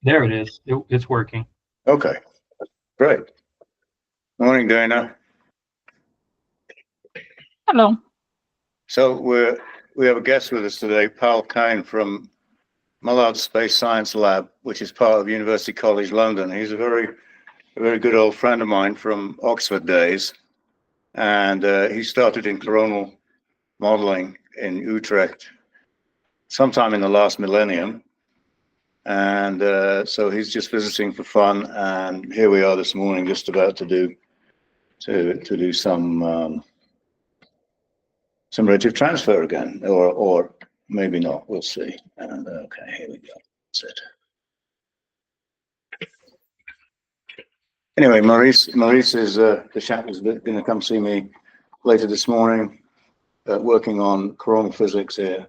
There it is. It's working. Okay, great. Morning, Dana. Hello. So we have a guest with us today, Paul Kine from Mullard Space Science Lab, which is part of University College London. He's a very good old friend of mine from Oxford days, and he started in coronal modeling in Utrecht sometime in the last millennium. And so he's just visiting for fun, and here we are this morning, just about to do some redshift transfer again, or maybe not. We'll see. And okay, here we go. That's it. Anyway, Maurice is the chap who's going to come see me later this morning, working on coronal physics here,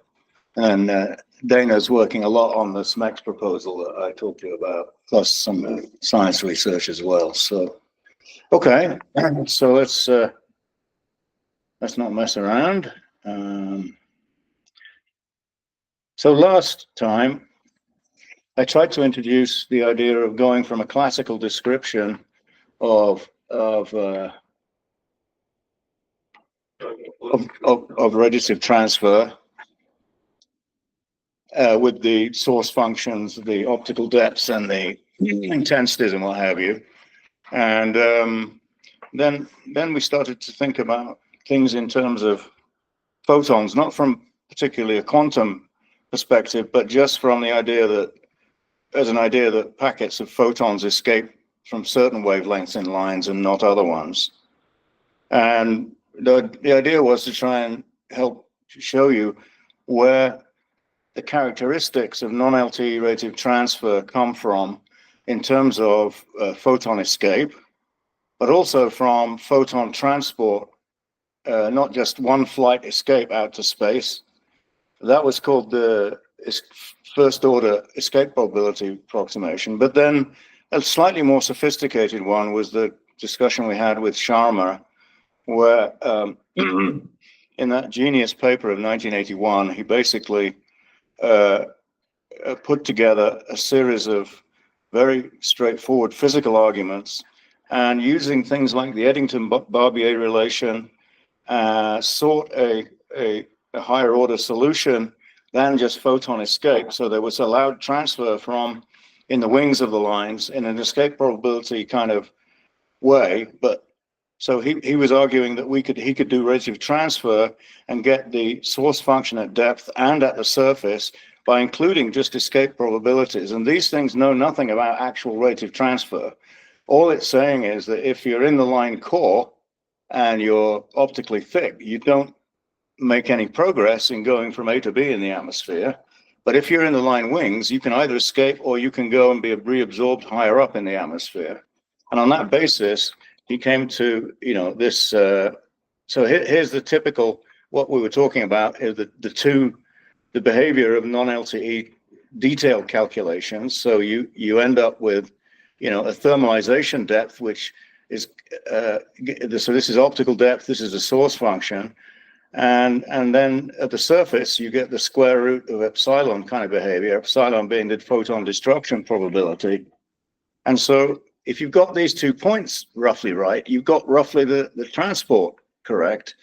and Dana's working a lot on the SMEX proposal that I talked to you about, plus some science research as well. So, okay, so let's not mess around. So last time, I tried to introduce the idea of going from a classical description of redshift transfer with the source functions, the optical depths, and the intensities, and what have you. And then we started to think about things in terms of photons, not from particularly a quantum perspective, but just from the idea that packets of photons escape from certain wavelengths in lines and not other ones. And the idea was to try and help show you where the characteristics of non-LTE radiative transfer come from in terms of photon escape, but also from photon transport, not just one flight escape out to space. That was called the first order escape probability approximation. But then a slightly more sophisticated one was the discussion we had with Sharma, where in that genius paper of 1981, he basically put together a series of very straightforward physical arguments, and using things like the Eddington-Barbier relation, sought a higher order solution than just photon escape. So there was allowed transfer from in the wings of the lines in an escape probability kind of way. But so he was arguing that he could do redshift transfer and get the source function at depth and at the surface by including just escape probabilities. And these things know nothing about actual redshift transfer. All it's saying is that if you're in the line core and you're optically thick, you don't make any progress in going from A to B in the atmosphere. But if you're in the line wings, you can either escape or you can go and be reabsorbed higher up in the atmosphere. And on that basis, he came to, this. So here's the typical, what we were talking about is the behavior of non-LTE detailed calculations. So you end up with, a thermalization depth, which is, so this is optical depth, this is a source function. And then at the surface, you get the square root of epsilon kind of behavior, epsilon being the photon destruction probability. And so if you've got these 2 points roughly right, you've got roughly the transport correct.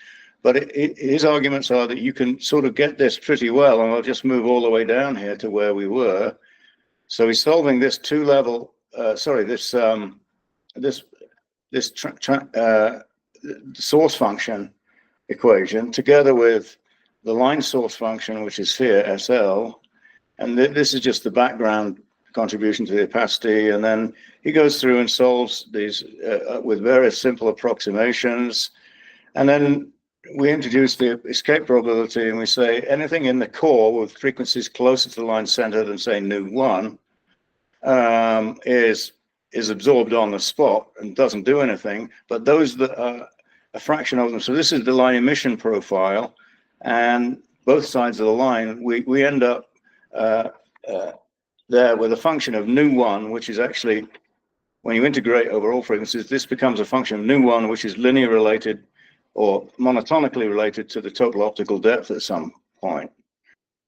But his arguments are that you can sort of get this pretty well. And I'll just move all the way down here to where we were. So he's solving this source function equation together with the line source function, which is here, SL. And this is just the background contribution to the opacity. And then he goes through and solves these with various simple approximations. And then we introduce the escape probability, and we say anything in the core with frequencies closer to the line center than, say, nu1 is absorbed on the spot and doesn't do anything. But those that are a fraction of them, so this is the line emission profile, and both sides of the line, we end up there with a function of nu1, which is actually, when you integrate over all frequencies, this becomes a function of nu1, which is linear related or monotonically related to the total optical depth at some point.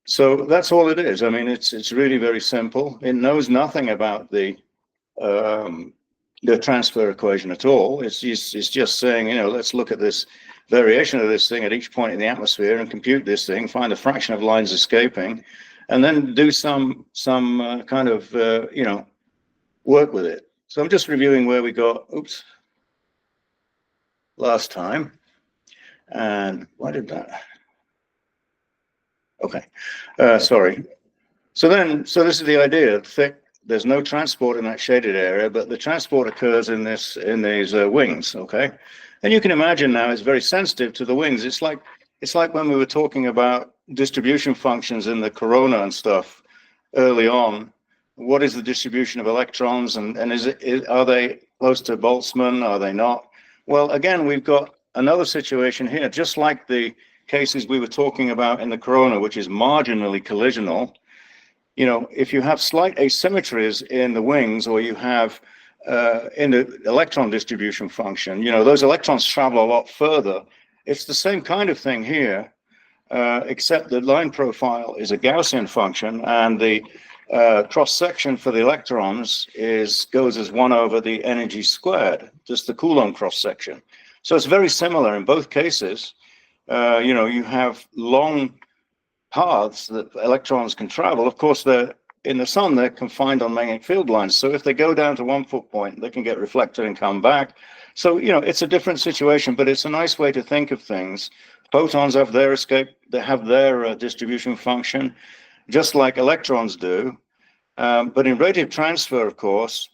So that's all it is. I mean, it's really very simple. It knows nothing about the transfer equation at all. It's just saying, you know, let's look at this variation of this thing at each point in the atmosphere and compute this thing, find the fraction of lines escaping, and then do some kind of you know, work with it. So I'm just reviewing where we got, oops, last time. And why did that? Okay, sorry. So this is the idea. There's no transport in that shaded area, but the transport occurs in these wings. Okay, and you can imagine now it's very sensitive to the wings. It's like when we were talking about distribution functions in the corona and stuff early on. What is the distribution of electrons, and are they close to Boltzmann? Are they not? Well, again, we've got another situation here, just like the cases we were talking about in the corona, which is marginally collisional. You know, if you have slight asymmetries in the wings, or you have in the electron distribution function, you know, those electrons travel a lot further. It's the same kind of thing here, except the line profile is a Gaussian function, and the cross section for the electrons goes as 1 over the energy squared, just the Coulomb cross section. So it's very similar in both cases. You know, you have long paths that electrons can travel. Of course, in the sun, they're confined on magnetic field lines. So if they go down to 1 foot point, they can get reflected and come back. So, you know, it's a different situation, but it's a nice way to think of things. Photons have their escape, they have their distribution function, just like electrons do. But in radiative transfer, of course,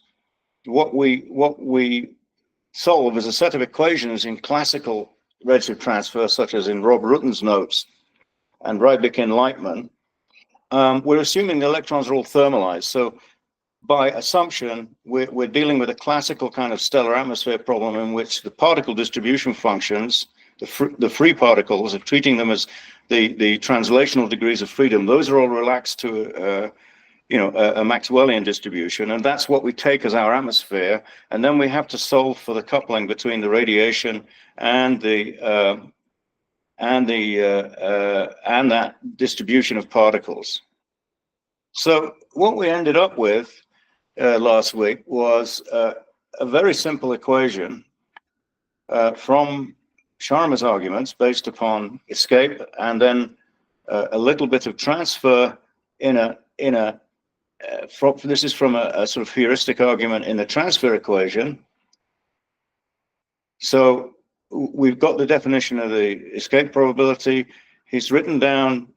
what we solve is a set of equations in classical radiative transfer, such as in Rob Rutten's notes and Rybik in Lightman. We're assuming the electrons are all thermalized. So by assumption, we're dealing with a classical kind of stellar atmosphere problem in which the particle distribution functions, the free particles, are treating them as the translational degrees of freedom. Those are all relaxed to you know, a Maxwellian distribution, and that's what we take as our atmosphere. And then we have to solve for the coupling between the radiation and that distribution of particles. So what we ended up with last week was a very simple equation from Sharma's arguments based upon escape, and then a little bit of transfer this is from a sort of heuristic argument in the transfer equation. So we've got the definition of the escape probability. He's written down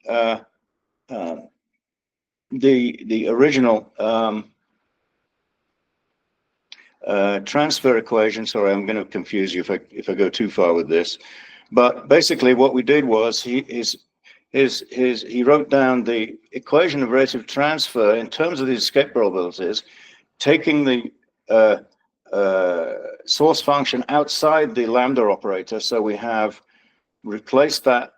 the original transfer equation. Sorry, I'm going to confuse you if I go too far with this. But basically, what we did was he wrote down the equation of radiative transfer in terms of the escape probabilities, taking the source function outside the lambda operator. So we have replaced that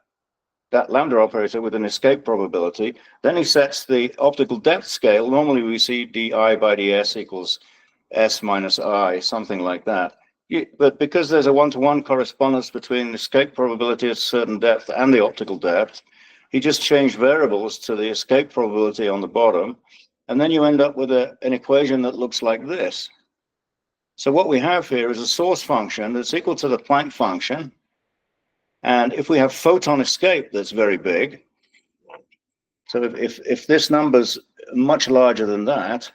lambda operator with an escape probability. Then he sets the optical depth scale. Normally we see di by ds equals s minus I, something like that. But because there's a one-to-one correspondence between escape probability at a certain depth and the optical depth, he just changed variables to the escape probability on the bottom, and then you end up with an equation that looks like this. So what we have here is a source function that's equal to the Planck function, and if we have photon escape that's very big, so if this number's much larger than that,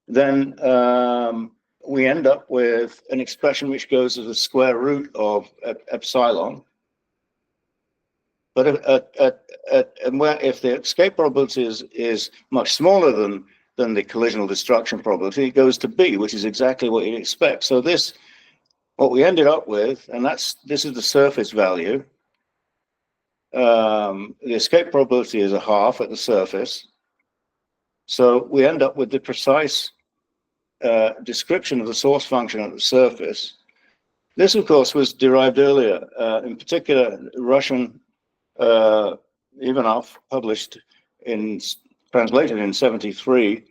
then we end up with an expression which goes as the square root of epsilon. But if the escape probability is much smaller than the collisional destruction probability, it goes to B, which is exactly what you'd expect. So what we ended up with, and this is the surface value. The escape probability is 1/2 at the surface. So we end up with the precise description of the source function at the surface. This, of course, was derived earlier. In particular, Russian Ivanov, translated in '73,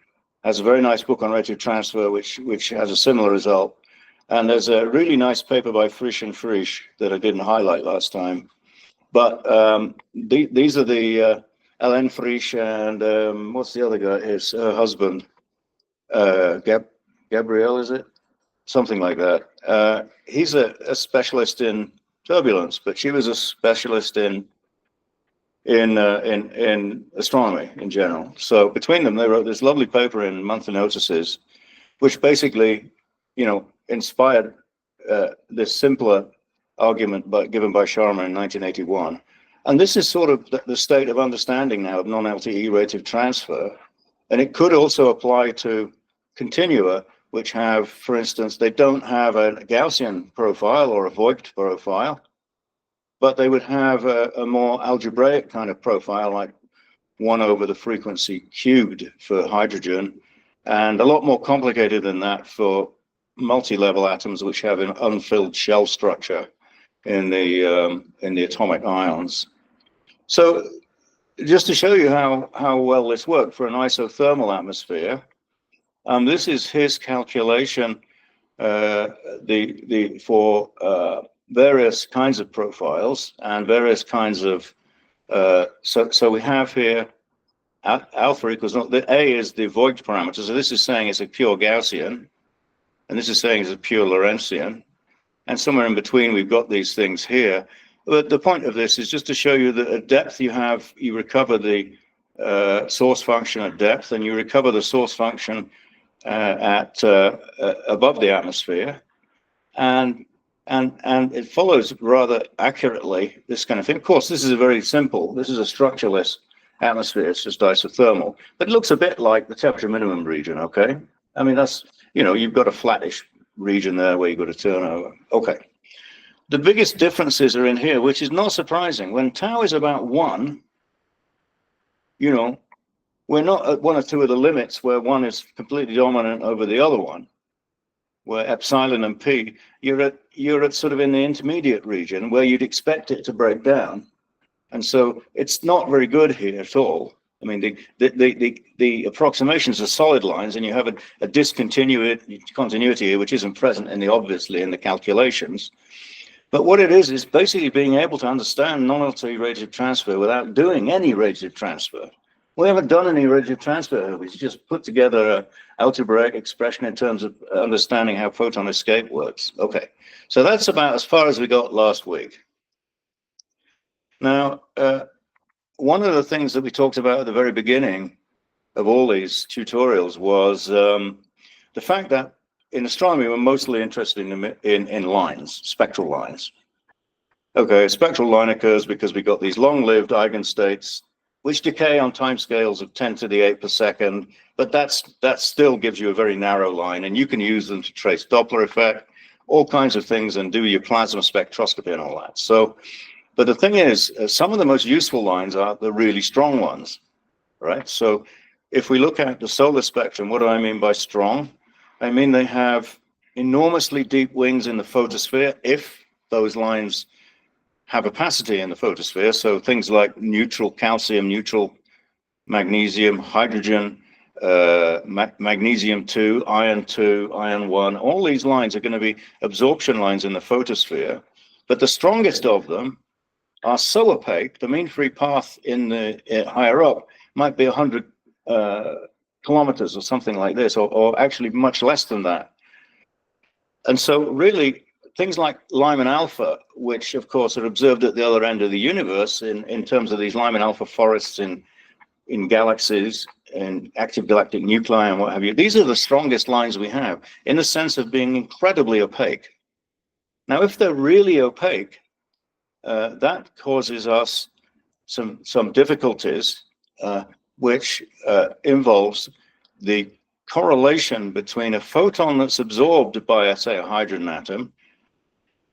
has a very nice book on radiative transfer, which has a similar result. And there's a really nice paper by Frisch and Frisch that I didn't highlight last time, But these are the Ellen Frisch and what's the other guy? His husband, Gabrielle, is it? Something like that. He's a specialist in turbulence, but she was a specialist in astronomy in general. So between them, they wrote this lovely paper in Monthly Notices, which basically, inspired this simpler argument given by Sharma in 1981. And this is sort of the state of understanding now of non-LTE rate of transfer. And it could also apply to continua, which have, for instance, they don't have a Gaussian profile or a Voigt profile, but they would have a more algebraic kind of profile, like 1 over the frequency cubed for hydrogen, and a lot more complicated than that for multi-level atoms, which have an unfilled shell structure in the atomic ions. So just to show you how well this worked for an isothermal atmosphere, this is his calculation for various kinds of profiles and various kinds of so we have here alpha equals the A is the Voigt parameter. So this is saying it's a pure Gaussian, and this is saying it's a pure Lorentzian, and somewhere in between we've got these things here. But the point of this is just to show you that at depth you recover the source function at depth, and you recover the source function at above the atmosphere, and it follows rather accurately this kind of thing. Of course, this is this is a structureless atmosphere. It's just isothermal, but it looks a bit like the temperature minimum region. Okay, I mean that's you've got a flattish region there where you've got a turnover. Okay. The biggest differences are in here, which is not surprising. When tau is about 1, we're not at 1 or 2 of the limits where one is completely dominant over the other one, where epsilon and p, you're at sort of in the intermediate region where you'd expect it to break down. And so it's not very good here at all. I mean, the approximations are solid lines, and you have a discontinuity here, which isn't present obviously in the calculations. But what it is basically being able to understand non-LTE radiative transfer without doing any radiative transfer. We haven't done any radiative transfer. We just put together an algebraic expression in terms of understanding how photon escape works. Okay, so that's about as far as we got last week. Now, one of the things that we talked about at the very beginning of all these tutorials was the fact that in astronomy, we're mostly interested in lines, spectral lines. Okay, a spectral line occurs because we got these long-lived eigenstates which decay on timescales of 10 to the 8 per second, but that still gives you a very narrow line, and you can use them to trace Doppler effect, all kinds of things, and do your plasma spectroscopy and all that. So, but the thing is, some of the most useful lines are the really strong ones, right? So if we look at the solar spectrum, what do I mean by strong? I mean they have enormously deep wings in the photosphere if those lines have opacity in the photosphere. So things like neutral calcium, neutral magnesium, hydrogen, magnesium 2, iron 1, all these lines are going to be absorption lines in the photosphere. But the strongest of them are so opaque, the mean free path in the higher up might be 100 kilometers or something like this, or actually much less than that. And so really things like Lyman alpha, which of course are observed at the other end of the universe in terms of these Lyman alpha forests in galaxies and active galactic nuclei and what have you, these are the strongest lines we have in the sense of being incredibly opaque. Now, if they're really opaque, that causes us some difficulties, which involves the correlation between a photon that's absorbed by, say, a hydrogen atom.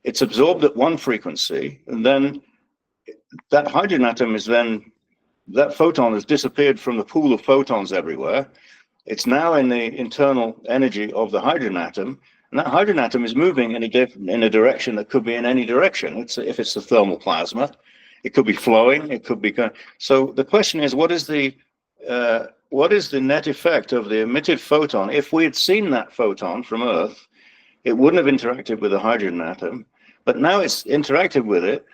It's absorbed at one frequency, and then that hydrogen atom that photon has disappeared from the pool of photons everywhere. It's now in the internal energy of the hydrogen atom, and that hydrogen atom is moving in a direction that could be in any direction. If it's a thermal plasma, it could be flowing, it could be going. So the question is, what is the net effect of the emitted photon? If we had seen that photon from Earth, it wouldn't have interacted with the hydrogen atom, but now it's interacted with it,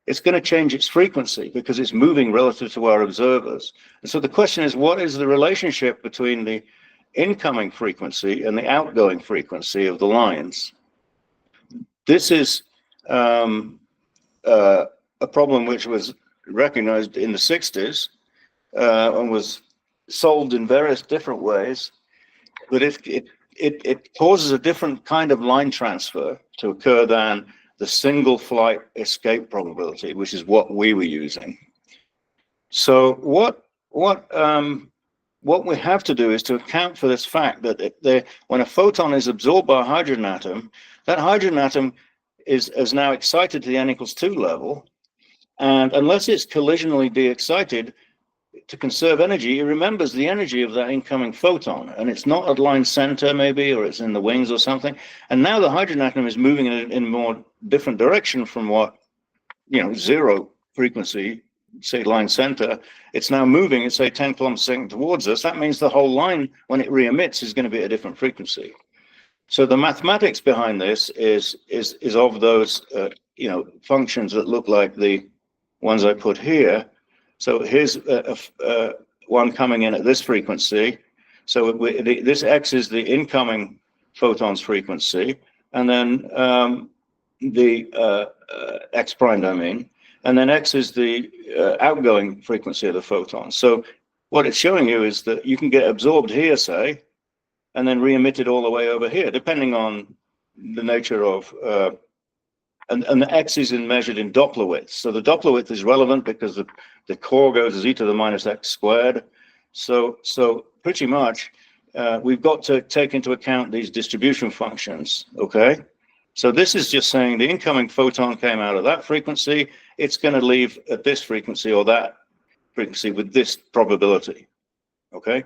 it's going to change its frequency because it's moving relative to our observers. And so the question is, what is the relationship between the incoming frequency and the outgoing frequency of the lines? This is a problem which was recognized in the 60s and was solved in various different ways, but it causes a different kind of line transfer to occur than the single flight escape probability, which is what we were using. So what we have to do is to account for this fact that when a photon is absorbed by a hydrogen atom, that hydrogen atom is now excited to the n=2 level, and unless it's collisionally de-excited, to conserve energy, it remembers the energy of that incoming photon, and it's not at line center maybe, or it's in the wings or something. And now the hydrogen atom is moving in a more different direction from what, zero frequency, say line center. It's now moving at say 10 kilometers a second towards us. That means the whole line, when it re-emits, is going to be at a different frequency. So the mathematics behind this is of those functions that look like the ones I put here. So here's one coming in at this frequency. So this x is the incoming photons frequency, and then the x primed, I mean, and then x is the outgoing frequency of the photon. So what it's showing you is that you can get absorbed here, say, and then re-emitted all the way over here, depending on the nature of and the x is measured in Doppler width. So the Doppler width is relevant because the core goes as e to the minus x squared. So pretty much we've got to take into account these distribution functions, okay? So this is just saying the incoming photon came out of that frequency, it's going to leave at this frequency or that frequency with this probability, okay?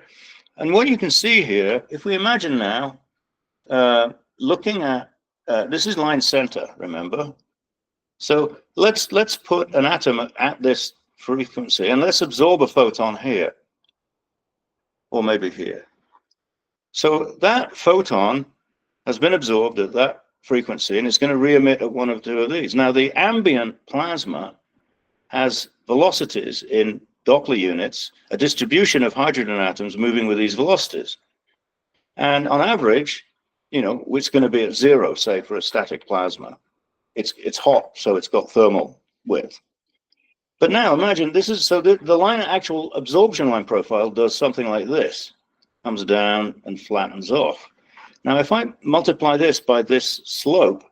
And what you can see here, if we imagine now, looking at this is line center, remember? So let's put an atom at this frequency and let's absorb a photon here, or maybe here. So that photon has been absorbed at that frequency and it's going to re-emit at one of two of these. Now the ambient plasma has velocities in Doppler units, a distribution of hydrogen atoms moving with these velocities. And on average, it's going to be at 0, say, for a static plasma. It's hot, so it's got thermal width. But now imagine this is, so the line actual absorption line profile does something like this, comes down and flattens off. Now, if I multiply this by this slope,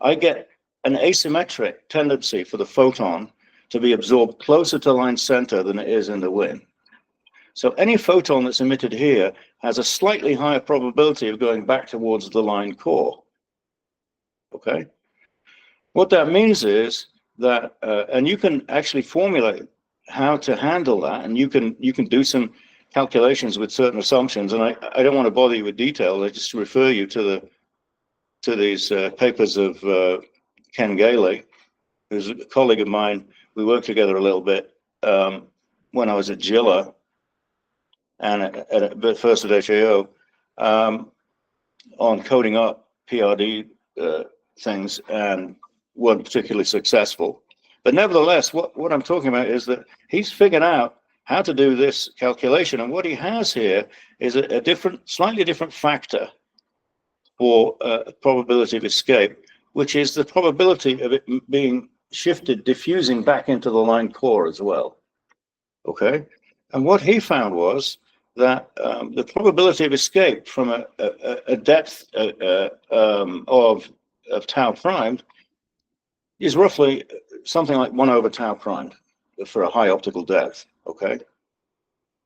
I get an asymmetric tendency for the photon to be absorbed closer to line center than it is in the wind. So any photon that's emitted here has a slightly higher probability of going back towards the line core. Okay? What that means is that, and you can actually formulate how to handle that, and you can do some calculations with certain assumptions. And I don't want to bother you with detail. I just refer you to these papers of Ken Gailey, who's a colleague of mine. We worked together a little bit when I was at Gilla and first at HAO on coding up PRD things, and weren't particularly successful. But nevertheless, what I'm talking about is that he's figured out how to do this calculation, and what he has here is a slightly different factor for probability of escape, which is the probability of it being shifted, diffusing back into the line core as well. Okay, and what he found was that the probability of escape from a depth of tau primed is roughly something like 1 over tau primed for a high optical depth. Okay,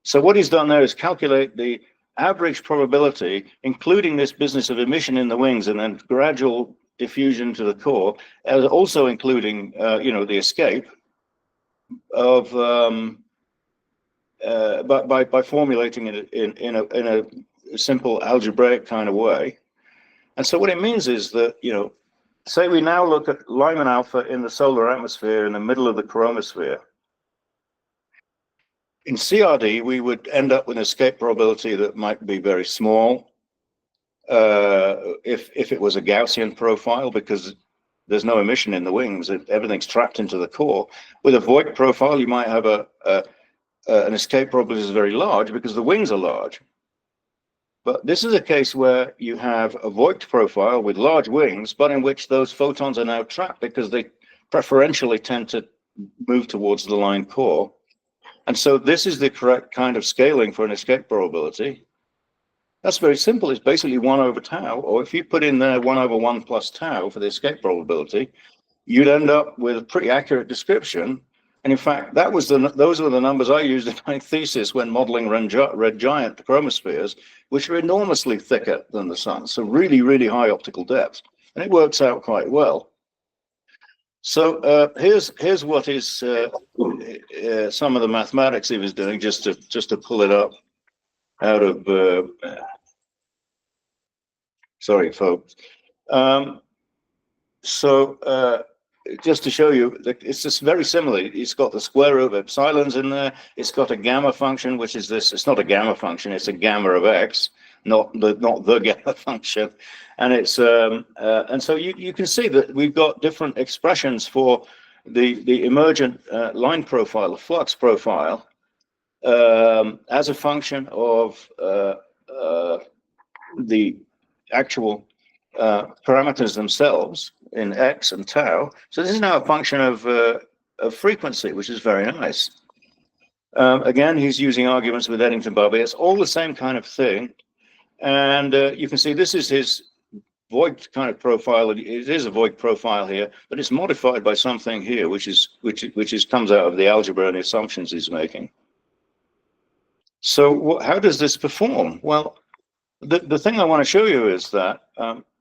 so what he's done there is calculate the average probability, including this business of emission in the wings and then gradual diffusion to the core, as also including the escape of by formulating it in a simple algebraic kind of way. And so what it means is that, say we now look at Lyman alpha in the solar atmosphere in the middle of the chromosphere. In CRD, we would end up with an escape probability that might be very small if it was a Gaussian profile, because there's no emission in the wings. Everything's trapped into the core. With a Voigt profile, you might have an escape probability is very large because the wings are large. But this is a case where you have a Voigt profile with large wings, but in which those photons are now trapped because they preferentially tend to move towards the line core. And so this is the correct kind of scaling for an escape probability. That's very simple. It's basically 1 over tau, or if you put in there 1 over 1 plus tau for the escape probability, you'd end up with a pretty accurate description. And in fact, those were the numbers I used in my thesis when modeling red giant chromospheres, which are enormously thicker than the sun. So really, really high optical depth. And it works out quite well. So here's what is some of the mathematics he was doing, just to pull it up out of, sorry, folks. Just to show you, it's just very similar. It's got the square root of epsilons in there. It's got a gamma function, which is this. It's not a gamma function. It's a gamma of x, not the gamma function. And it's and so you can see that we've got different expressions for the emergent line profile, the flux profile, as a function of the actual parameters themselves in x and tau. So this is now a function of frequency, which is very nice. Again, he's using arguments with Eddington-Barbier. It's all the same kind of thing. And you can see this is his Voigt kind of profile. It is a Voigt profile here, but it's modified by something here, which comes out of the algebra and the assumptions he's making. So how does this perform? Well, the thing I want to show you is that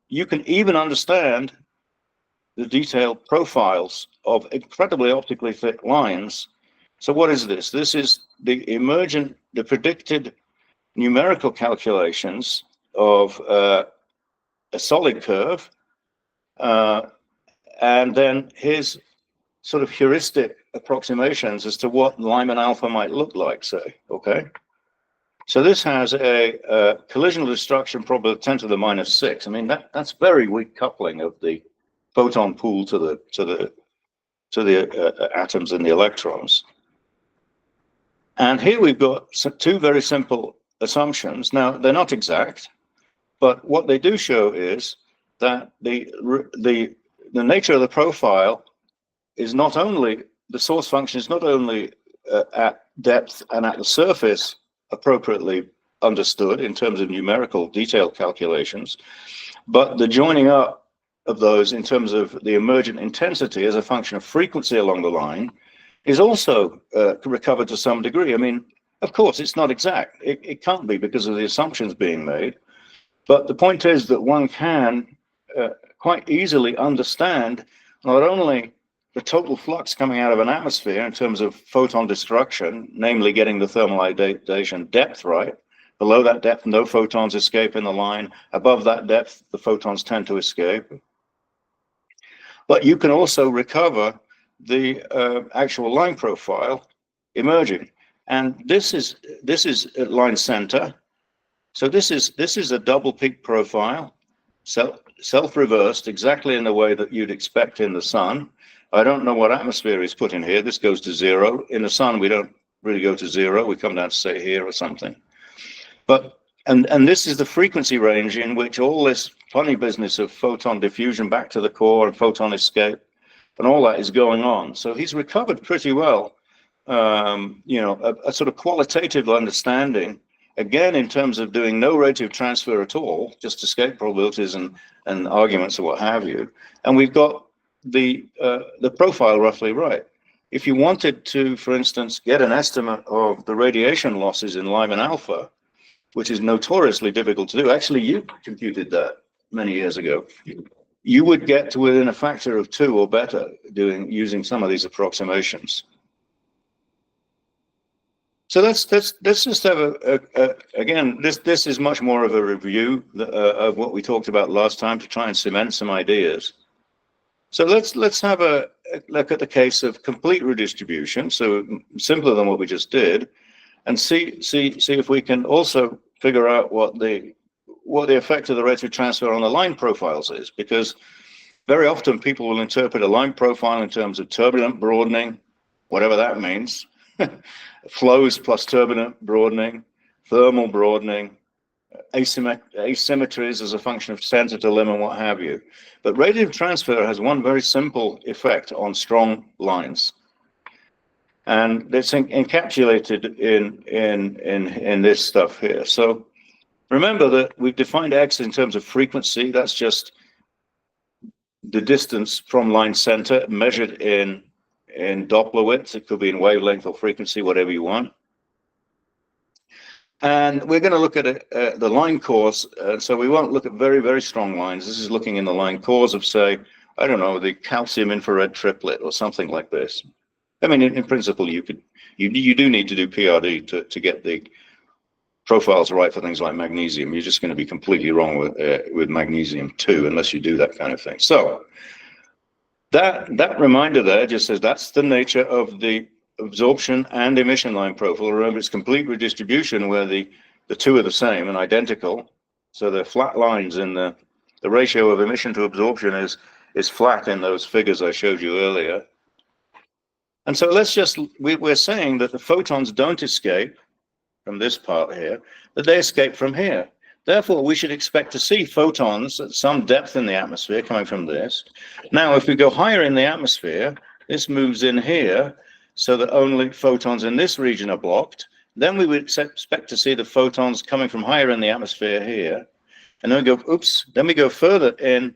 you can even understand the detailed profiles of incredibly optically thick lines. So what is this? This is the predicted numerical calculations of a solid curve, and then his sort of heuristic approximations as to what Lyman alpha might look like, say, okay? So this has a collisional destruction probability 10 to the minus 6. I mean, that's very weak coupling of the photon pool to the atoms and the electrons. And here we've got two very simple assumptions. Now, they're not exact, but what they do show is that the nature of the profile is not only, the source function is not only at depth and at the surface appropriately understood in terms of numerical detailed calculations, but the joining up of those in terms of the emergent intensity as a function of frequency along the line is also recovered to some degree. I mean, of course, it's not exact. It can't be because of the assumptions being made. But the point is that one can quite easily understand not only the total flux coming out of an atmosphere in terms of photon destruction, namely getting the thermalization depth right. Below that depth, no photons escape in the line. Above that depth, the photons tend to escape. But you can also recover the actual line profile emerging. And this is at line center. So this is a double peak profile, self-reversed exactly in the way that you'd expect in the sun. I don't know what atmosphere is put in here. This goes to 0. In the sun, we don't really go to 0. We come down to say here or something. But and this is the frequency range in which all this funny business of photon diffusion back to the core and photon escape and all that is going on. So he's recovered pretty well, you know, a sort of qualitative understanding, again, in terms of doing no rate of transfer at all, just escape probabilities and arguments or what have you. And we've got the profile roughly right. If you wanted to, for instance, get an estimate of the radiation losses in Lyman alpha, which is notoriously difficult to do, actually you computed that many years ago, you would get to within a factor of 2 or better using some of these approximations. So let's just have again, this is much more of a review of what we talked about last time to try and cement some ideas. So let's have a look at the case of complete redistribution, so simpler than what we just did, and see if we can also figure out what the effect of the rate of transfer on the line profiles is, because Very often people will interpret a line profile in terms of turbulent broadening, whatever that means, flows plus turbulent broadening, thermal broadening, asymmetries as a function of center to limb and what have you. But radiative transfer has one very simple effect on strong lines. And it's encapsulated in this stuff here. So remember that we've defined X in terms of frequency. That's just the distance from line center measured in Doppler width. It could be in wavelength or frequency, whatever you want. And we're going to look at the line cores. So we won't look at very, very strong lines. This is looking in the line cores of, say, I don't know, the calcium infrared triplet or something like this. I mean, in principle, you do need to do PRD to get the profiles right for things like magnesium. You're just going to be completely wrong with magnesium too, unless you do that kind of thing. So that reminder there just says that's the nature of the absorption and emission line profile. Remember, it's complete redistribution where the two are the same and identical. So they're flat lines in the ratio of emission to absorption is flat in those figures I showed you earlier. And so we're saying that the photons don't escape from this part here, that they escape from here. Therefore, we should expect to see photons at some depth in the atmosphere coming from this. Now, if we go higher in the atmosphere, this moves in here so that only photons in this region are blocked. Then we would expect to see the photons coming from higher in the atmosphere here. And then we go, oops, then we go further in,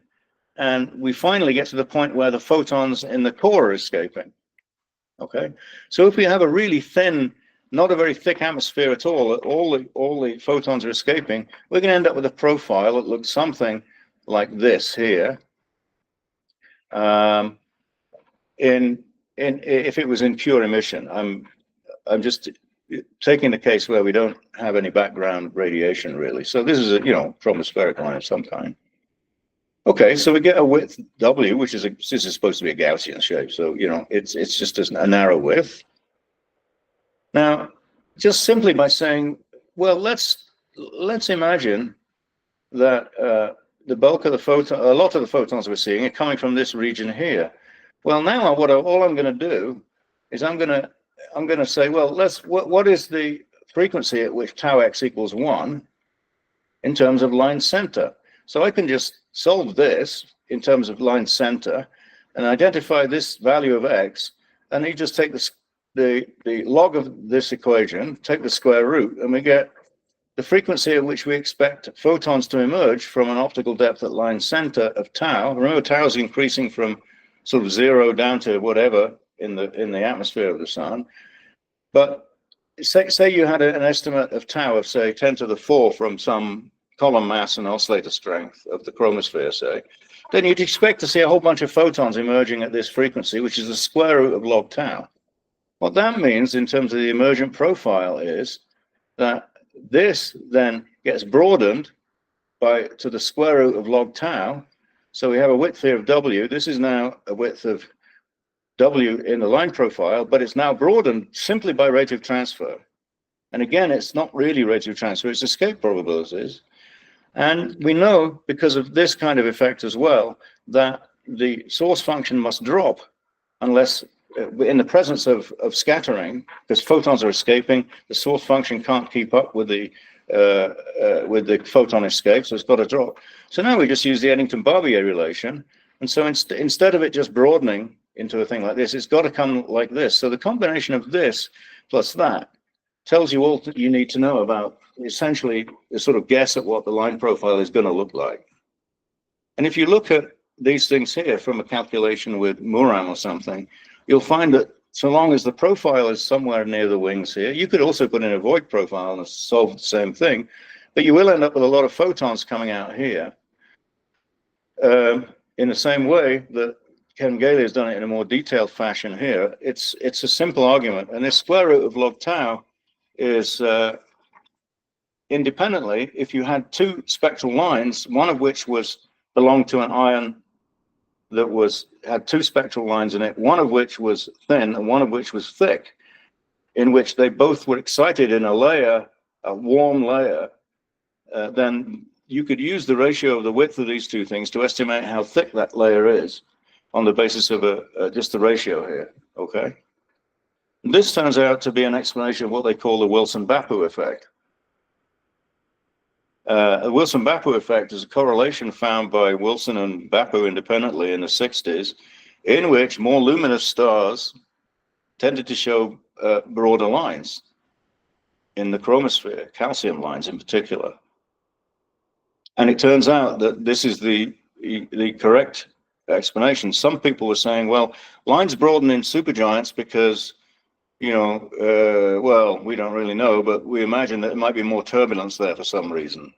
and we finally get to the point where the photons in the core are escaping. Okay, so if we have a really thin, not a very thick atmosphere at all the photons are escaping, we're going to end up with a profile that looks something like this here. If it was in pure emission, I'm just taking the case where we don't have any background radiation really. So this is a tropospheric line of some kind. Okay, so we get a width W, which is this is supposed to be a Gaussian shape, so it's just a narrow width. Now, just simply by saying, well, let's imagine that the bulk of a lot of the photons we're seeing are coming from this region here. Well, now all I'm going to do is I'm going to say, well, what is the frequency at which tau x equals 1 in terms of line center? So I can just solve this in terms of line center and identify this value of x, and you just take the log of this equation, take the square root, and we get the frequency at which we expect photons to emerge from an optical depth at line center of tau. Remember, tau is increasing from sort of 0 down to whatever in the atmosphere of the sun. But say you had an estimate of tau of, say, 10 to the 4 from some column mass and oscillator strength of the chromosphere, say, then you'd expect to see a whole bunch of photons emerging at this frequency, which is the square root of log tau. What that means in terms of the emergent profile is that this then gets broadened to the square root of log tau. So we have a width here of W. This is now a width of W in the line profile, but it's now broadened simply by radiative transfer. And again, it's not really radiative transfer, it's escape probabilities. And we know, because of this kind of effect as well, that the source function must drop unless, in the presence of scattering, because photons are escaping, the source function can't keep up with the photon escape, so it's got to drop. So now we just use the Eddington-Barbier relation. And so instead of it just broadening into a thing like this, it's got to come like this. So the combination of this plus that tells you all that you need to know about essentially a sort of guess at what the line profile is going to look like. And if you look at these things here from a calculation with Muram or something, you'll find that so long as the profile is somewhere near the wings here, you could also put in a void profile and solve the same thing, but you will end up with a lot of photons coming out here in the same way that Ken Gailey has done it in a more detailed fashion here. It's a simple argument, and this square root of log tau is independently, if you had two spectral lines, one of which belonged to an ion that had two spectral lines in it, one of which was thin and one of which was thick, in which they both were excited in a warm layer, then you could use the ratio of the width of these two things to estimate how thick that layer is on the basis of just the ratio here, okay? This turns out to be an explanation of what they call the Wilson-Bapu effect. The Wilson-Bapu effect is a correlation found by Wilson and Bapu independently in the 60s, in which more luminous stars tended to show broader lines in the chromosphere, calcium lines in particular. And it turns out that this is the correct explanation. Some people were saying, well, lines broaden in supergiants because, you know, well, we don't really know, but we imagine that there might be more turbulence there for some reason.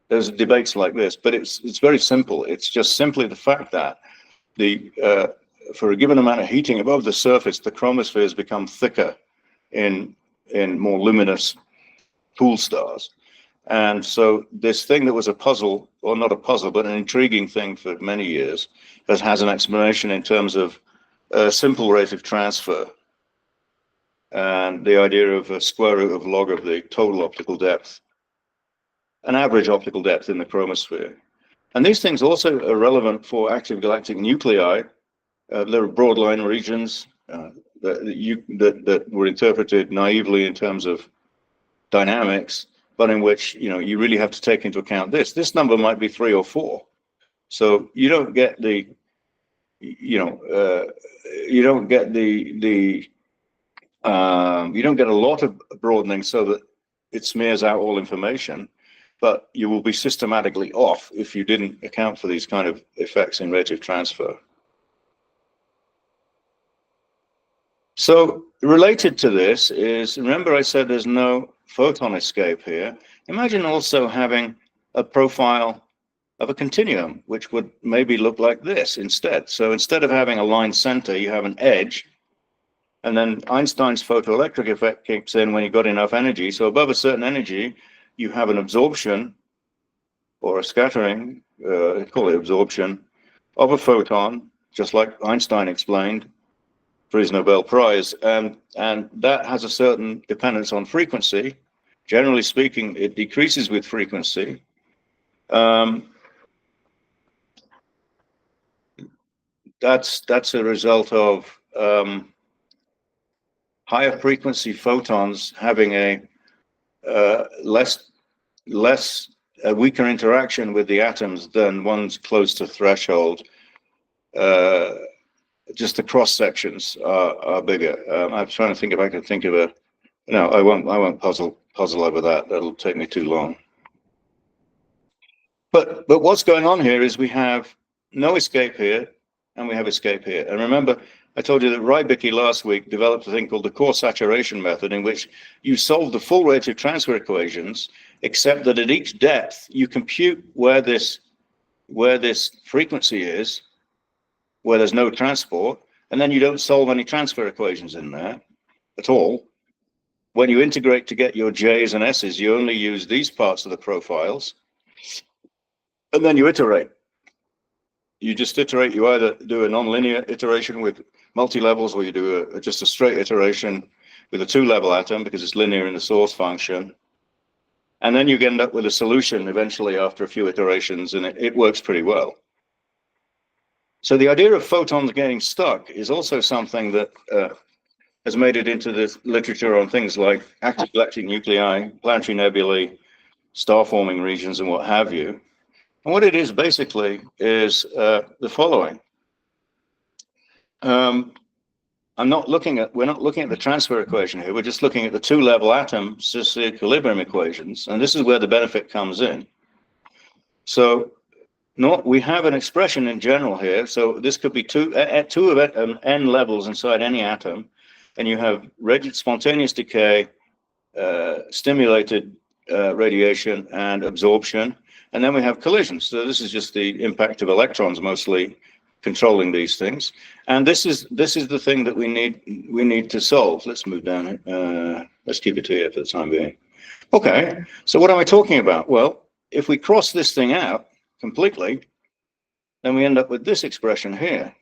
There's debates like this, but it's very simple. It's just simply the fact that for a given amount of heating above the surface, the chromospheres become thicker in more luminous pool stars. And so this thing that was a puzzle, or not a puzzle, but an intriguing thing for many years, has an explanation in terms of a simple rate of transfer and the idea of a square root of log of the total optical depth, an average optical depth in the chromosphere. And these things also are relevant for active galactic nuclei. There are broadline regions that were interpreted naively in terms of dynamics, but in which, you know, you really have to take into account this. This number might be 3 or 4. So you don't get the, you know, you don't get a lot of broadening so that it smears out all information, but you will be systematically off if you didn't account for these kind of effects in rate of transfer. So related to this is, remember I said there's no photon escape here. Imagine also having a profile of a continuum, which would maybe look like this instead. So instead of having a line center, you have an edge, and then Einstein's photoelectric effect kicks in when you got enough energy. So above a certain energy, you have an absorption or a scattering, call it absorption, of a photon, just like Einstein explained for his Nobel Prize, and that has a certain dependence on frequency. Generally speaking, it decreases with frequency. That's a result of higher frequency photons having a weaker interaction with the atoms than ones close to threshold. Just the cross sections are bigger. I'm trying to think if I can think of a. No, I won't puzzle over that. That'll take me too long. But what's going on here is we have no escape here, and we have escape here. And remember, I told you that Rybicki last week developed a thing called the core saturation method, in which you solve the full rate of transfer equations, except that at each depth you compute where this frequency is, where there's no transport, and then you don't solve any transfer equations in there at all. When you integrate to get your J's and S's, you only use these parts of the profiles, and then you iterate. You just iterate. You either do a nonlinear iteration with multi-levels, or you do just a straight iteration with a 2-level atom because it's linear in the source function. And then you end up with a solution eventually after a few iterations, and it works pretty well. So the idea of photons getting stuck is also something that has made it into the literature on things like active galactic nuclei, planetary nebulae, star-forming regions, and what have you. And what it is basically is the following. We're not looking at the transfer equation here. We're just looking at the 2-level atom cis-equilibrium equations, and this is where the benefit comes in. So we have an expression in general here. So this could be two of n levels inside any atom, and you have rigid spontaneous decay, stimulated radiation, and absorption. And then we have collisions. So this is just the impact of electrons mostly controlling these things. And this is the thing that we need to solve. Let's move down. Let's keep it here for the time being. Okay. So what am I talking about? Well, if we cross this thing out completely, then we end up with this expression here,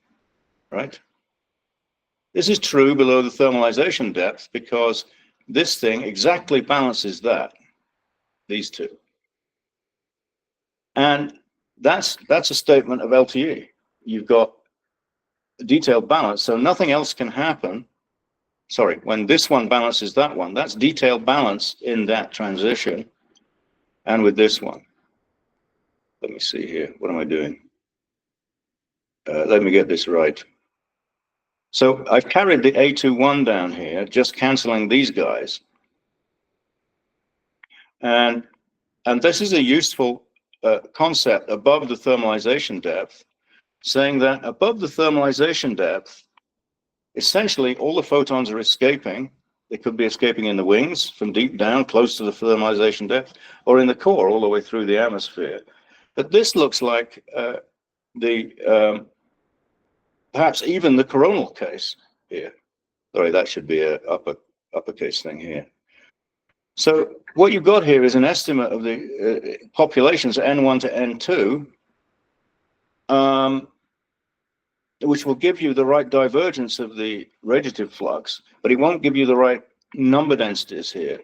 right? This is true below the thermalization depth because this thing exactly balances that, these two. And that's a statement of LTE. You've got a detailed balance, so nothing else can happen. Sorry, when this one balances that one, that's detailed balance in that transition. And with this one, let me see here, what am I doing? Let me get this right. So I've carried the A21 down here, just canceling these guys. And this is a useful concept above the thermalization depth, saying that above the thermalization depth, essentially all the photons are escaping. They could be escaping in the wings from deep down, close to the thermalization depth, or in the core, all the way through the atmosphere. But this looks like perhaps even the coronal case here. Sorry, that should be a uppercase thing here. So what you've got here is an estimate of the populations N1 to N2, which will give you the right divergence of the radiative flux, but it won't give you the right number densities here.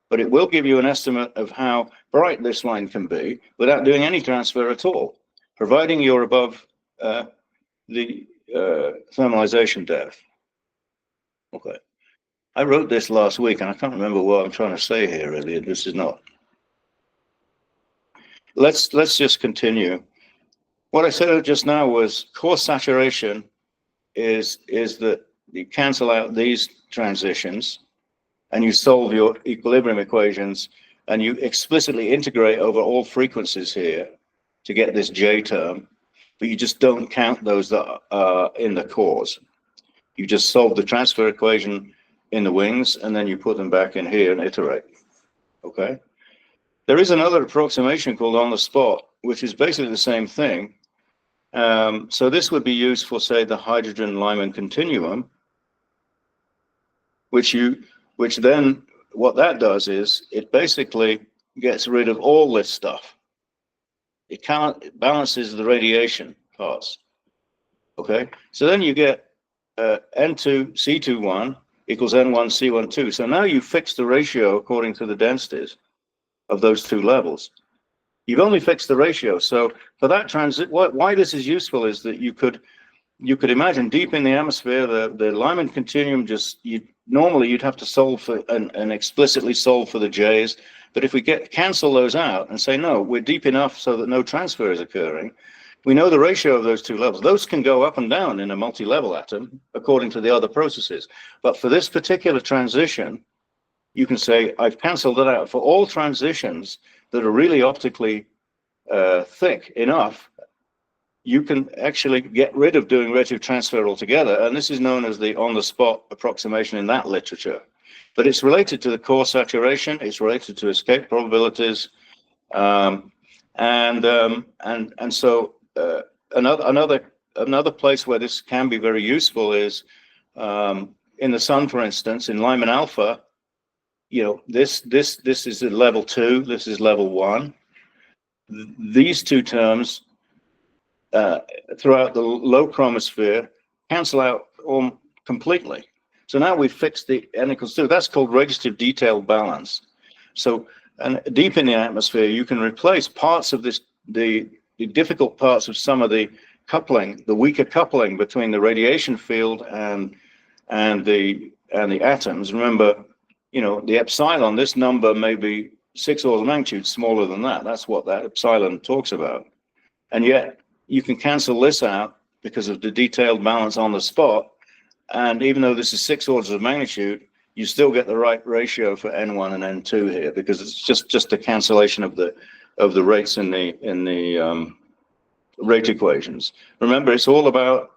But it will give you an estimate of how bright this line can be without doing any transfer at all, providing you're above the thermalization depth. Okay. I wrote this last week, and I can't remember what I'm trying to say here, really. This is not. Let's just continue. What I said just now was core saturation is that you cancel out these transitions, and you solve your equilibrium equations, and you explicitly integrate over all frequencies here to get this J term, but you just don't count those that are in the cores. You just solve the transfer equation in the wings, and then you put them back in here and iterate. Okay. There is another approximation called on the spot, which is basically the same thing. So this would be used for, say, the hydrogen-Lyman continuum, which then what that does is it basically gets rid of all this stuff. It balances the radiation parts. Okay. So then you get N2 C21 equals N1 C12. So now you fix the ratio according to the densities of those two levels. You've only fixed the ratio. So for that transit, why this is useful is that you could imagine deep in the atmosphere, the Lyman continuum normally you'd have to solve for and explicitly solve for the J's. But if we cancel those out and say, no, we're deep enough so that no transfer is occurring, we know the ratio of those two levels. Those can go up and down in a multi-level atom according to the other processes. But for this particular transition, you can say, I've canceled it out for all transitions that are really optically thick enough. You can actually get rid of doing radiative transfer altogether. And this is known as the on-the-spot approximation in that literature. But it's related to the core saturation. It's related to escape probabilities. And so another place where this can be very useful is in the sun, for instance, in Lyman alpha. You know, this is at level 2. This is level 1. These two terms throughout the low chromosphere cancel out completely. So now we've fixed the n equals 2. That's called radiative detailed balance. So, and deep in the atmosphere, you can replace parts of this, the difficult parts of some of the coupling, the weaker coupling between the radiation field and the atoms. Remember, you know, the epsilon, this number may be 6 orders of magnitude smaller than that. That's what that epsilon talks about. And yet you can cancel this out because of the detailed balance on the spot. And even though this is 6 orders of magnitude, you still get the right ratio for N1 and N2 here, because it's just a cancellation of the rates in the rate equations. Remember, it's all about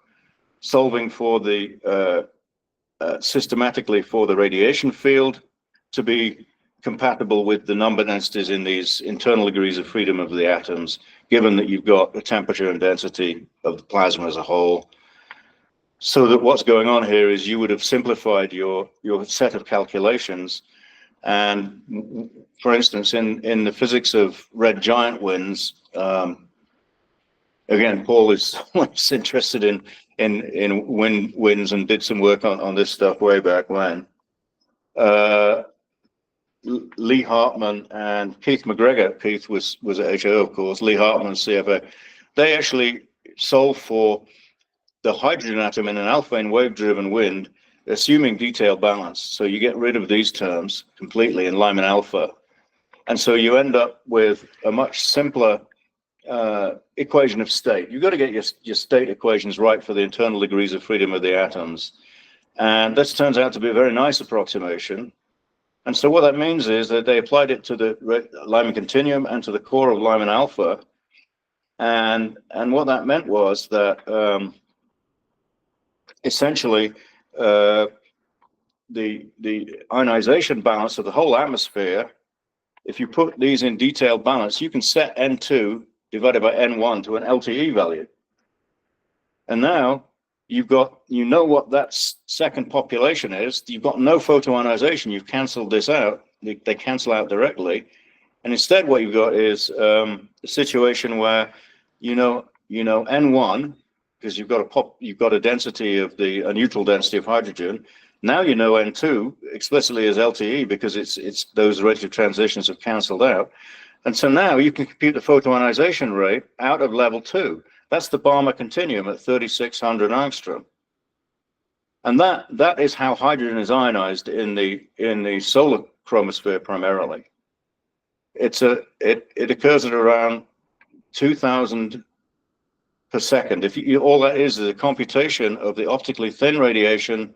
solving for the systematically for the radiation field to be compatible with the number densities in these internal degrees of freedom of the atoms, given that you've got the temperature and density of the plasma as a whole. So that what's going on here is you would have simplified your set of calculations. And for instance, in the physics of red giant winds, again, Paul is interested in winds and did some work on this stuff way back when. Lee Hartman and Keith McGregor. Keith was at HAO, of course. Lee Hartman, CFA. They actually solved for the hydrogen atom in an alphane wave-driven wind, assuming detailed balance. So you get rid of these terms completely in Lyman alpha. And so you end up with a much simpler equation of state. You've got to get your state equations right for the internal degrees of freedom of the atoms. And this turns out to be a very nice approximation. And so what that means is that they applied it to the Lyman continuum and to the core of Lyman alpha. And what that meant was that essentially the ionization balance of the whole atmosphere, if you put these in detailed balance, you can set N2 divided by N1 to an LTE value. And now you know what that second population is. You've got no photoionization. You've canceled this out. They cancel out directly. And instead what you've got is a situation where you know N1, because you've got a density of a neutral density of hydrogen. Now you know N2 explicitly as LTE because it's those radiative transitions have canceled out. And so now you can compute the photoionization rate out of level 2. That's the Balmer continuum at 3600 angstrom. And that is how hydrogen is ionized in the solar chromosphere primarily. It occurs at around 2000 per second. All that is a computation of the optically thin radiation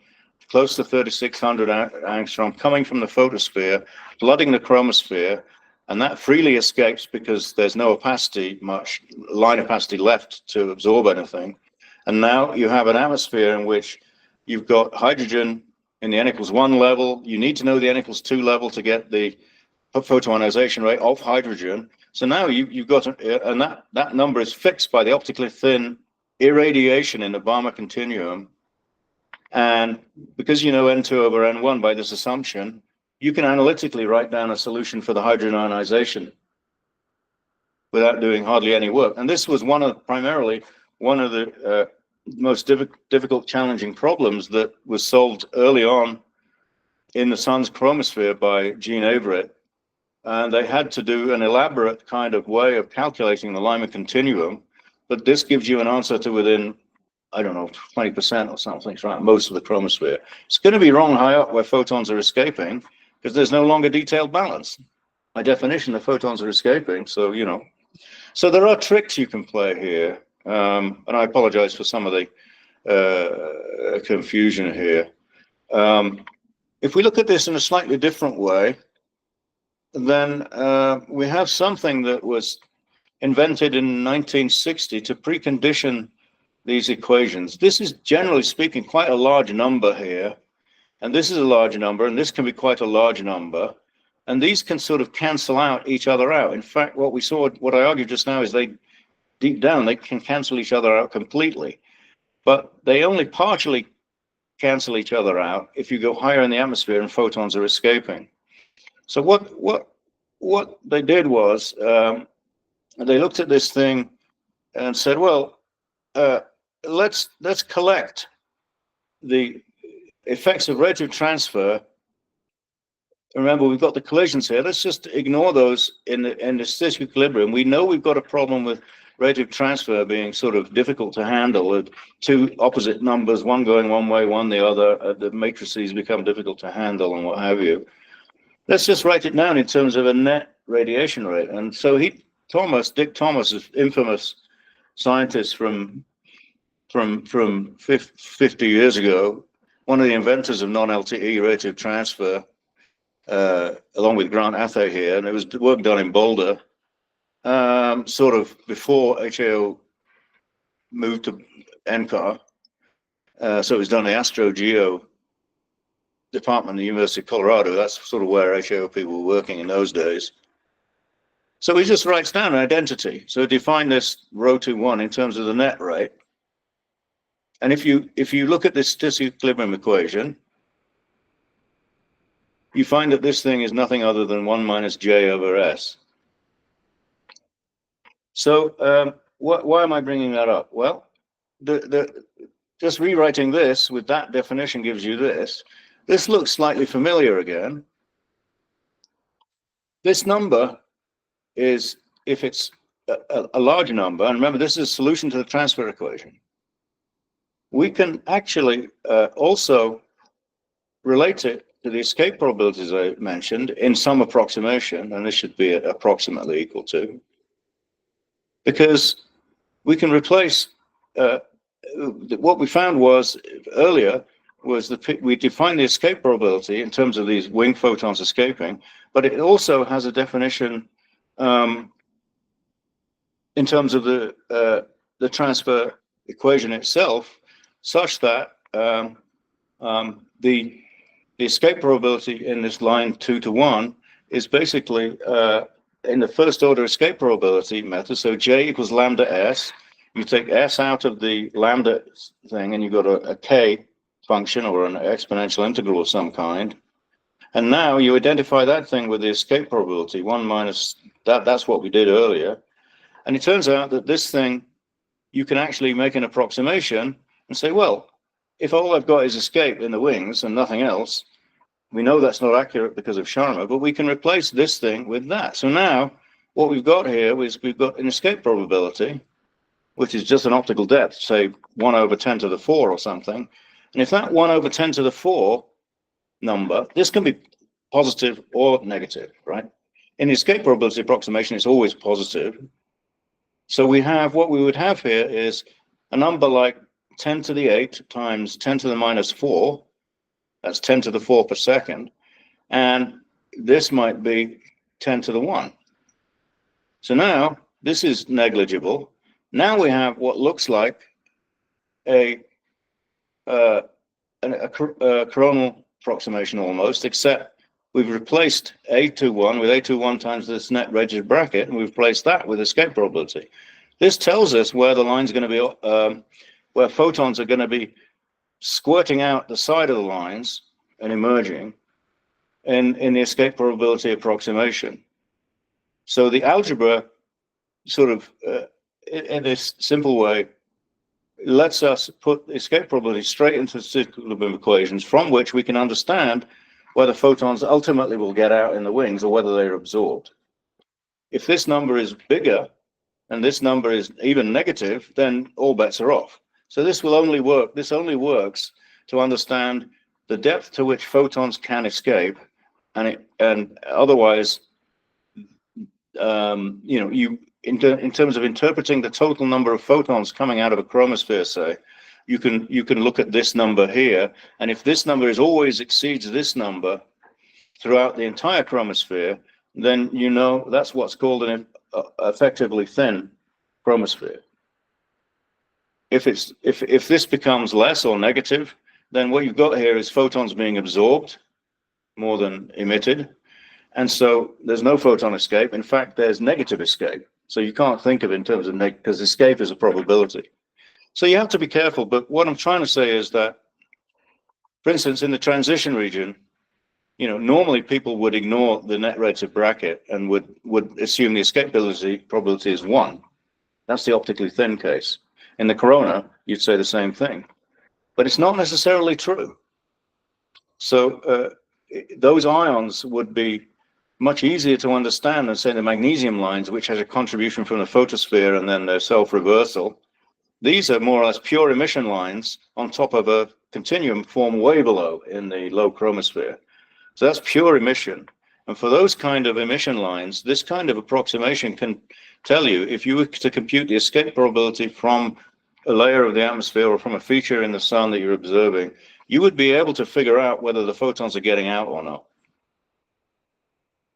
close to 3600 angstrom coming from the photosphere, flooding the chromosphere, and that freely escapes because there's no line opacity left to absorb anything. And now you have an atmosphere in which you've got hydrogen in the n=1 level. You need to know the n=2 level to get the photoionization rate of hydrogen. So now you've got, and that number is fixed by the optically thin irradiation in the Balmer continuum. And because you know N2 over N1 by this assumption, you can analytically write down a solution for the hydrogen ionization without doing hardly any work. And this was primarily one of the most difficult, challenging problems that was solved early on in the sun's chromosphere by Gene Averett. And they had to do an elaborate kind of way of calculating the Lyman continuum, but this gives you an answer to within, I don't know, 20% or something, right? Most of the chromosphere. It's going to be wrong high up where photons are escaping because there's no longer detailed balance. By definition, the photons are escaping, so So there are tricks you can play here, and I apologize for some of the confusion here. If we look at this in a slightly different way, then we have something that was invented in 1960 to precondition these equations. This is, generally speaking, quite a large number here, and this is a large number, and this can be quite a large number, and these can sort of cancel out each other out. In fact, what I argued just now is deep down, they can cancel each other out completely, but they only partially cancel each other out if you go higher in the atmosphere and photons are escaping. So what they did was they looked at this thing and said, well, let's collect the effects of radiative transfer. Remember, we've got the collisions here. Let's just ignore those in the statistical equilibrium. We know we've got a problem with radiative transfer being sort of difficult to handle with two opposite numbers, one going one way, one the other. The matrices become difficult to handle and what have you. Let's just write it down in terms of a net radiation rate. And so Dick Thomas, is infamous scientist from 50 years ago, one of the inventors of non-LTE radiative transfer, along with Grant Athay here, and it was work done in Boulder, sort of before HAO moved to NCAR. So it was done in the Astro-Geo department at the University of Colorado. That's sort of where HAO people were working in those days. So he just writes down an identity. So define this ρ21 in terms of the net rate. And if you look at this statistical equilibrium equation, you find that this thing is nothing other than 1 minus J over S. So why am I bringing that up? Well, just rewriting this with that definition gives you this. This looks slightly familiar again. this number is, if it's a large number, and remember this is a solution to the transfer equation, we can actually also relate it to the escape probabilities I mentioned in some approximation, and this should be approximately equal to, because we can replace what we found was earlier was that we defined the escape probability in terms of these wing photons escaping, but it also has a definition in terms of the transfer equation itself, such that the escape probability in this line 2 to 1 is basically in the first order escape probability method. So J equals lambda S. You take S out of the lambda thing, and you've got a K function or an exponential integral of some kind. And now you identify that thing with the escape probability, 1 minus that. That's what we did earlier. And it turns out that this thing, you can actually make an approximation and say, well, if all I've got is escape in the wings and nothing else, we know that's not accurate because of Sharma, but we can replace this thing with that. So now what we've got here is we've got an escape probability, which is just an optical depth, say 1 over 10 to the 4 or something. And if that 1 over 10 to the 4 number, this can be positive or negative, right? In the escape probability approximation, it's always positive. So we have, what we would have here is a number like 10 to the 8 times 10 to the minus 4. That's 10 to the 4 per second. And this might be 10 to the 1. So now this is negligible. Now we have what looks like a coronal approximation almost, except we've replaced A21 with A21 times this net redshift bracket, and we've replaced that with escape probability. This tells us where the line's going to be, where photons are going to be squirting out the side of the lines and emerging in the escape probability approximation. So the algebra sort of, in this simple way, lets us put the escape probability straight into the equilibrium equations, from which we can understand whether photons ultimately will get out in the wings or whether they're absorbed. If this number is bigger and this number is even negative, then all bets are off. So this will only work, this only works to understand the depth to which photons can escape, and otherwise, in terms of interpreting the total number of photons coming out of a chromosphere, say, you can look at this number here, and if this number always exceeds this number throughout the entire chromosphere, then you know that's what's called an effectively thin chromosphere. If this becomes less or negative, then what you've got here is photons being absorbed more than emitted, and so there's no photon escape. In fact, there's negative escape. So you can't think of it in terms of because escape is a probability. So you have to be careful. But what I'm trying to say is that, for instance, in the transition region, normally people would ignore the net redshift bracket and would assume the escape probability is 1. That's the optically thin case. In the corona, you'd say the same thing, but it's not necessarily true. So those ions would be much easier to understand than, say, the magnesium lines, which has a contribution from the photosphere and then their self-reversal. These are more or less pure emission lines on top of a continuum formed way below in the low chromosphere. So that's pure emission. And for those kind of emission lines, this kind of approximation can tell you, if you were to compute the escape probability from a layer of the atmosphere or from a feature in the sun that you're observing, you would be able to figure out whether the photons are getting out or not.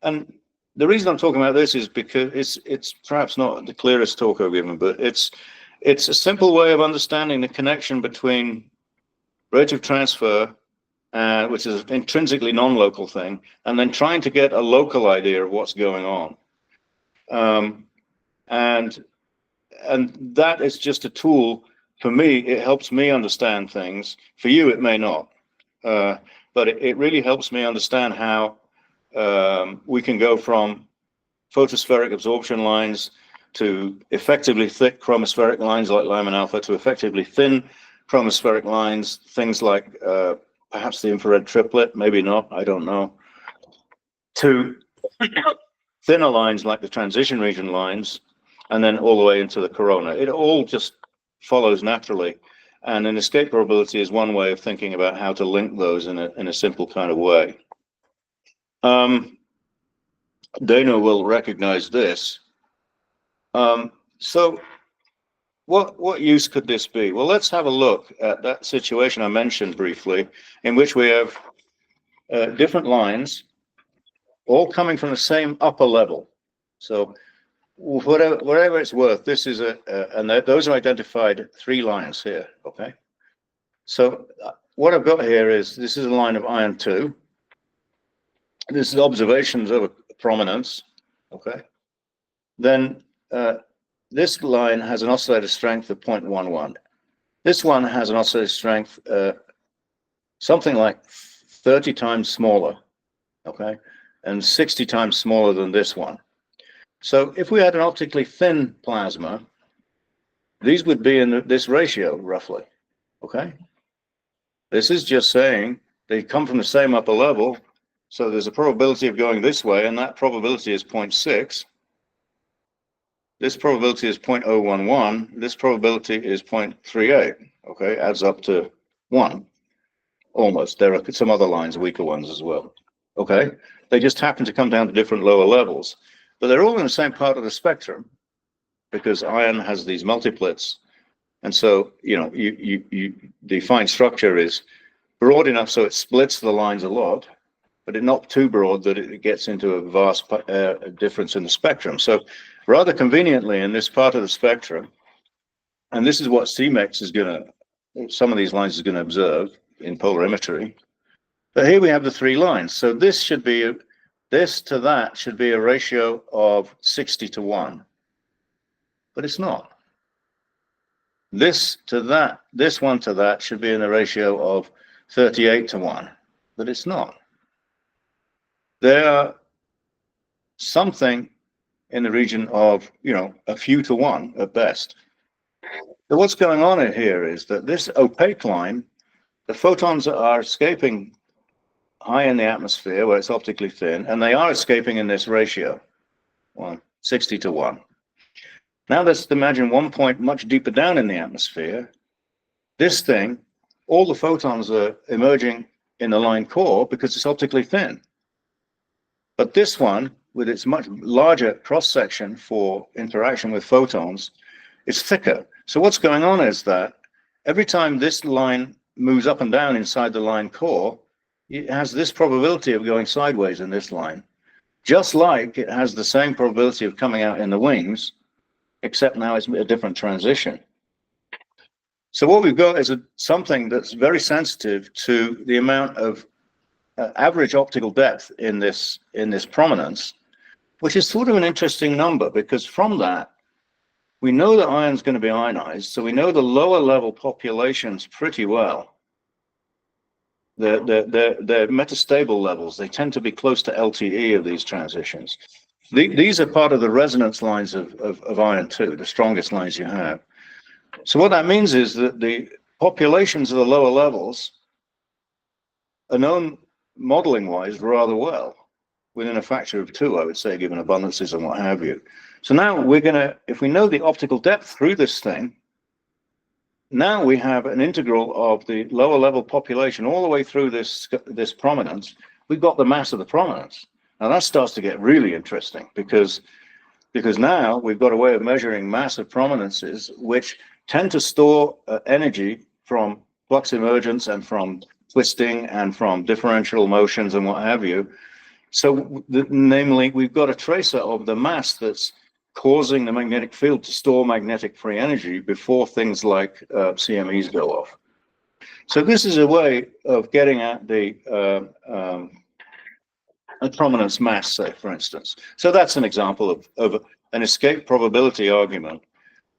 And the reason I'm talking about this is because it's perhaps not the clearest talk I've given, but it's a simple way of understanding the connection between rate of transfer, which is an intrinsically non-local thing, and then trying to get a local idea of what's going on. And that is just a tool. For me, it helps me understand things. For you, it may not. But it really helps me understand how we can go from photospheric absorption lines to effectively thick chromospheric lines like Lyman alpha, to effectively thin chromospheric lines, things like perhaps the infrared triplet, maybe not, I don't know, to thinner lines like the transition region lines, and then all the way into the corona. It all just follows naturally. And an escape probability is one way of thinking about how to link those in a simple kind of way. Dana will recognize this. So what use could this be? Well, let's have a look at that situation I mentioned briefly, in which we have different lines all coming from the same upper level. So whatever it's worth, this is and those are identified 3 lines here, okay? So what I've got here is, this is a line of iron 2. This is observations of a prominence, okay? Then this line has an oscillator strength of 0.11. This one has an oscillator strength something like 30 times smaller, okay? And 60 times smaller than this one. So if we had an optically thin plasma, these would be in this ratio, roughly, okay? This is just saying they come from the same upper level, so there's a probability of going this way, and that probability is 0.6. This probability is 0.011. This probability is 0.38, okay? Adds up to 1, almost. There are some other lines, weaker ones as well, okay? They just happen to come down to different lower levels. But they're all in the same part of the spectrum, because iron has these multiplets. And so, you know, the fine structure is broad enough so it splits the lines a lot, but it's not too broad that it gets into a vast difference in the spectrum. So rather conveniently in this part of the spectrum, and this is what CMEX is going to, some of these lines is going to observe in polarimetry. But here we have the 3 lines. So this should be, this to that should be a ratio of 60 to 1, but it's not. This to that, this one to that should be in the ratio of 38 to 1, but it's not. There are something in the region of, you know, a few to 1 at best. So what's going on here is that this opaque line, the photons are escaping high in the atmosphere where it's optically thin, and they are escaping in this ratio, 60 to 1. Now let's imagine one point much deeper down in the atmosphere. This thing, all the photons are emerging in the line core because it's optically thin. But this one, with its much larger cross-section for interaction with photons, is thicker. So what's going on is that every time this line moves up and down inside the line core, it has this probability of going sideways in this line, just like it has the same probability of coming out in the wings, except now it's a different transition. So what we've got is something that's very sensitive to the amount of average optical depth in this prominence, which is sort of an interesting number, because from that, we know that iron's going to be ionized, so we know the lower level populations pretty well. They're metastable levels. They tend to be close to LTE of these transitions. These are part of the resonance lines of iron 2, the strongest lines you have. So what that means is that the populations of the lower levels are known modeling-wise rather well, within a factor of 2, I would say, given abundances and what have you. So now we're going to, if we know the optical depth through this thing, now we have an integral of the lower level population all the way through this prominence. We've got the mass of the prominence. Now that starts to get really interesting, because now we've got a way of measuring mass of prominences which tend to store energy from flux emergence and from twisting and from differential motions and what have you. So namely, we've got a tracer of the mass that's causing the magnetic field to store magnetic free energy before things like CMEs go off. So this is a way of getting at the prominence mass, say, for instance. So that's an example of an escape probability argument.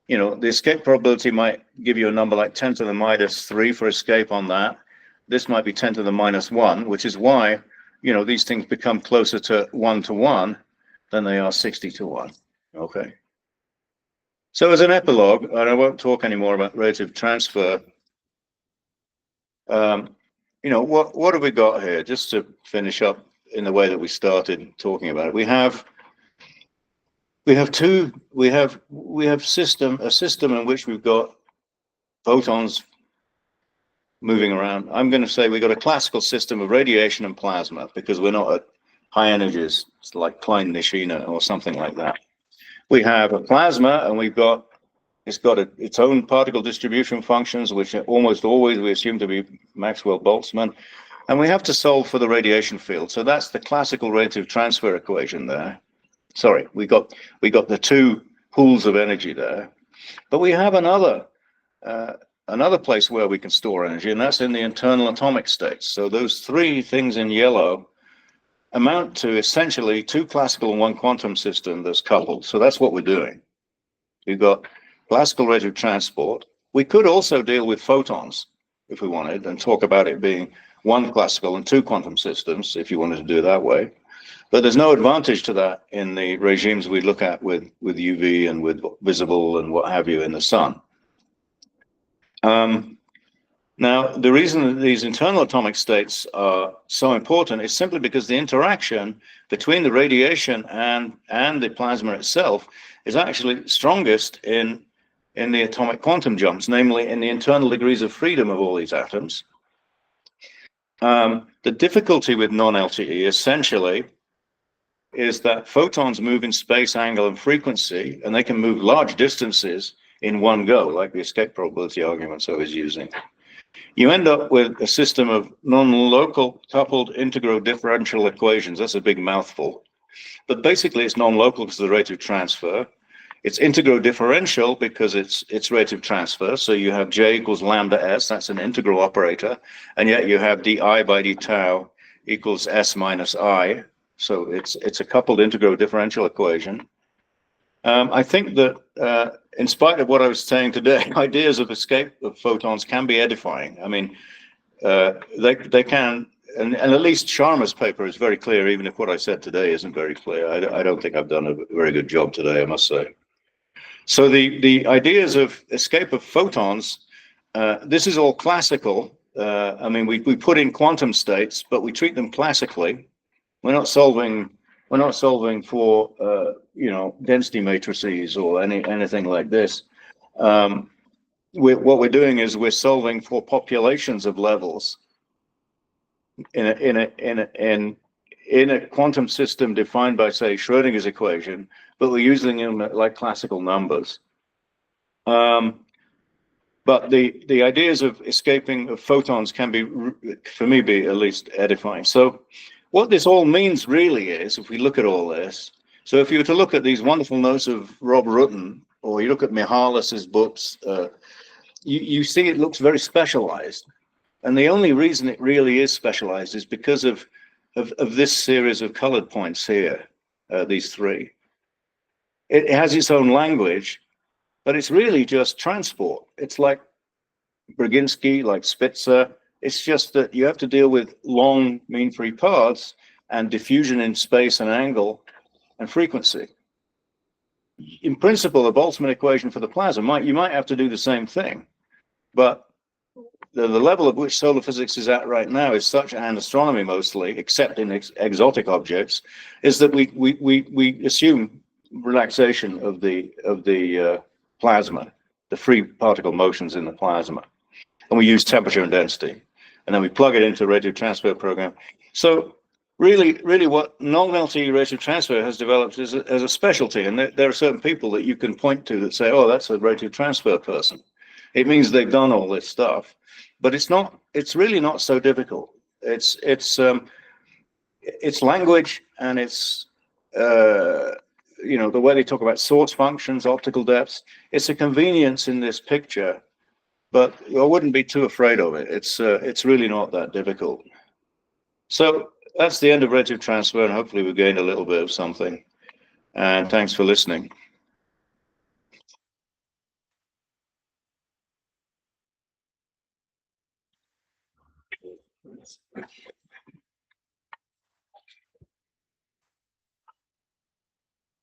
You know, the escape probability might give you a number like 10 to the minus 3 for escape on that. This might be 10 to the minus 1, which is why, you know, these things become closer to 1 to 1 than they are 60 to 1. Okay. So as an epilogue, and I won't talk anymore about relative transfer, you know, what have we got here? Just to finish up in the way that we started talking about it. We have We have a system in which we've got photons moving around. I'm going to say we've got a classical system of radiation and plasma because we're not at high energies. It's like Klein-Nishina or something like that. We have a plasma, and it's got its own particle distribution functions, which are almost always we assume to be Maxwell-Boltzmann, and we have to solve for the radiation field. So that's the classical relative transfer equation there. Sorry, we got the two pools of energy there, but we have another place where we can store energy, and that's in the internal atomic states. So those three things in yellow amount to essentially two classical and one quantum system that's coupled. So that's what we're doing. We've got classical relative transport. We could also deal with photons if we wanted and talk about it being one classical and two quantum systems if you wanted to do it that way. But there's no advantage to that in the regimes we look at with UV and with visible and what have you in the sun. Now, the reason that these internal atomic states are so important is simply because the interaction between the radiation and the plasma itself is actually strongest in the atomic quantum jumps, namely in the internal degrees of freedom of all these atoms. The difficulty with non-LTE essentially is that photons move in space, angle, and frequency, and they can move large distances in one go, like the escape probability arguments I was using. You end up with a system of non-local coupled integral differential equations. That's a big mouthful. But basically, it's non-local because of the rate of transfer. It's integral differential because it's rate of transfer. So you have J equals lambda S. That's an integral operator. And yet you have di by d tau equals S minus I. So it's a coupled integral differential equation. I think that in spite of what I was saying today, ideas of escape of photons can be edifying. I mean, they can, and at least Sharma's paper is very clear, even if what I said today isn't very clear. I don't think I've done a very good job today, I must say. So the ideas of escape of photons, this is all classical. I mean, we put in quantum states, but we treat them classically. We're not solving for density matrices or anything like this. What we're doing is we're solving for populations of levels in a quantum system defined by, say, Schrodinger's equation, but we're using them like classical numbers. But the ideas of escaping of photons can be, for me, be at least edifying. So what this all means really is, if we look at all this, so if you were to look at these wonderful notes of Rob Rutten, or you look at Mihalas's books, you see it looks very specialized. And the only reason it really is specialized is because of this series of colored points here, these three. It has its own language, but it's really just transport. It's like Brzezinski, like Spitzer. It's just that you have to deal with long mean-free paths and diffusion in space and angle and frequency. In principle, the Boltzmann equation for the plasma, you might have to do the same thing, but the level at which solar physics is at right now is such, and astronomy mostly, except in exotic objects, is that we assume relaxation of the plasma, the free particle motions in the plasma, and we use temperature and density, and then we plug it into a rate of transfer program. So really what non-LTE rate of transfer has developed as a specialty, and there are certain people that you can point to that say, oh, that's a rate of transfer person. It means they've done all this stuff, but it's really not so difficult. It's language, and it's the way they talk about source functions, optical depths. It's a convenience in this picture, but I wouldn't be too afraid of it. It's really not that difficult. So that's the end of rate of transfer, and hopefully we gained a little bit of something. And thanks for listening.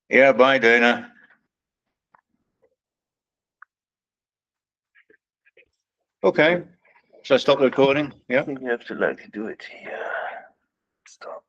Yeah, bye, Dana. Okay. Should I stop the recording? Yeah. You have to do it here. Stop.